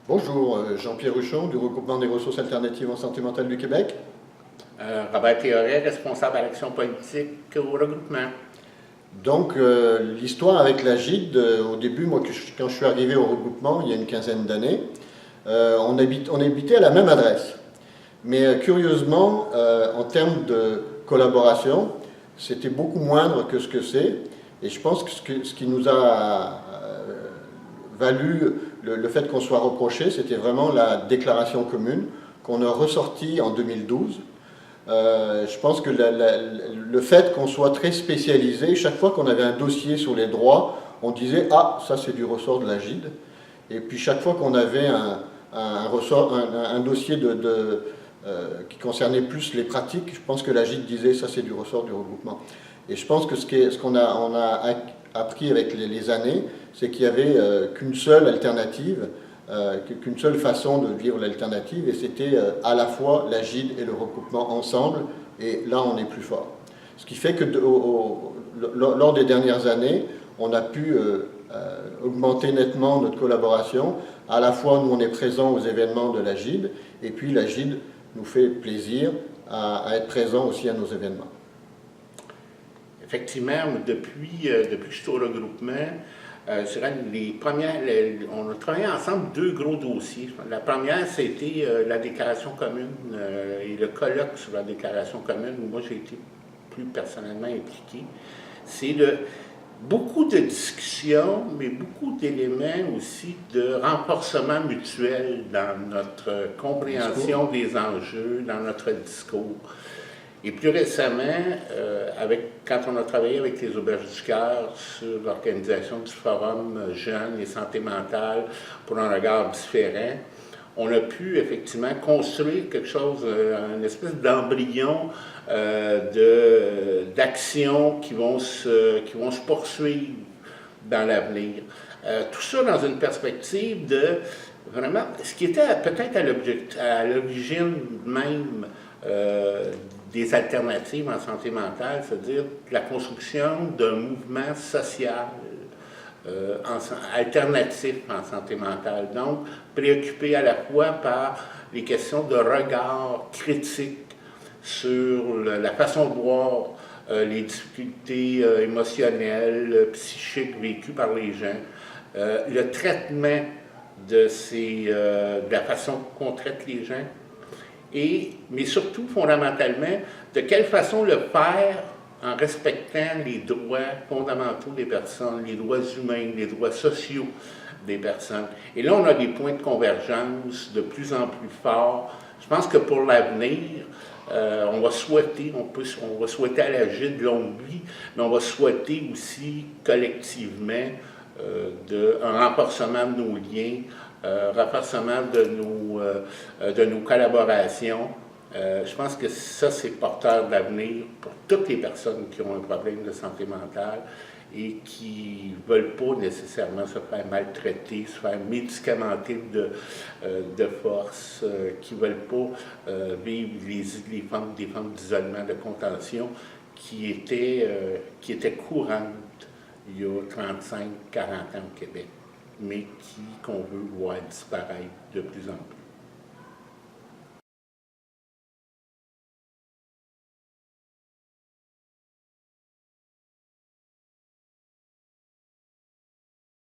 Bonjour, Jean-Pierre Ruchon du regroupement des ressources alternatives en santé mentale du Québec. Robert Théoret, responsable à l'action politique au regroupement. Donc, l'histoire avec la GID, au début, moi, quand je suis arrivé au regroupement, il y a une quinzaine d'années, on habitait à la même adresse. Mais curieusement, en termes de collaboration, c'était beaucoup moindre que ce que c'est. Et je pense que ce qui nous a valu le fait qu'on soit reproché, c'était vraiment la déclaration commune qu'on a ressortie en 2012. Je pense que le fait qu'on soit très spécialisé, chaque fois qu'on avait un dossier sur les droits, on disait « Ah, ça c'est du ressort de la GID ». Et puis chaque fois qu'on avait un dossier qui concernait plus les pratiques, je pense que la GID disait « Ça c'est du ressort du regroupement ». Et je pense que ce qu'on a appris avec les années, c'est qu'il n'y avait qu'une seule alternative, qu'une seule façon de vivre l'alternative, et c'était à la fois la GID et le regroupement ensemble, et là on est plus fort. Ce qui fait que lors des dernières années, on a pu augmenter nettement notre collaboration. À la fois, nous on est présents aux événements de la GID, et puis la GID nous fait plaisir à être présent aussi à nos événements. Effectivement, depuis que je suis au regroupement, je dirais on a travaillé ensemble deux gros dossiers. La première, c'était la déclaration commune et le colloque sur la déclaration commune, où moi j'ai été plus personnellement impliqué. C'est beaucoup de discussions, mais beaucoup d'éléments aussi de renforcement mutuel dans notre compréhension des enjeux, dans notre discours. Et plus récemment, quand on a travaillé avec les Auberges du Cœur sur l'organisation du Forum Jeunes et Santé mentale pour un regard différent, on a pu effectivement construire quelque chose, une espèce d'embryon d'actions qui vont se poursuivre dans l'avenir. Tout ça dans une perspective de vraiment, ce qui était peut-être à l'origine même des alternatives en santé mentale, c'est-à-dire la construction d'un mouvement social alternatif en santé mentale. Donc, préoccupé à la fois par les questions de regard critique sur la façon de voir les difficultés émotionnelles, psychiques vécues par les gens, le traitement de la façon qu'on traite les gens, mais surtout, fondamentalement, de quelle façon le faire en respectant les droits fondamentaux des personnes, les droits humains, les droits sociaux des personnes. Et là, on a des points de convergence de plus en plus forts. Je pense que pour l'avenir, on va souhaiter à la GID longue vie, mais on va souhaiter aussi collectivement un renforcement de nos liens, renforcement de nos collaborations. Je pense que ça, c'est porteur d'avenir pour toutes les personnes qui ont un problème de santé mentale et qui ne veulent pas nécessairement se faire maltraiter, se faire médicamenter de force, qui ne veulent pas vivre des formes d'isolement, de contention qui étaient courantes il y a 35-40 ans au Québec, mais qu'on veut voir disparaître de plus en plus.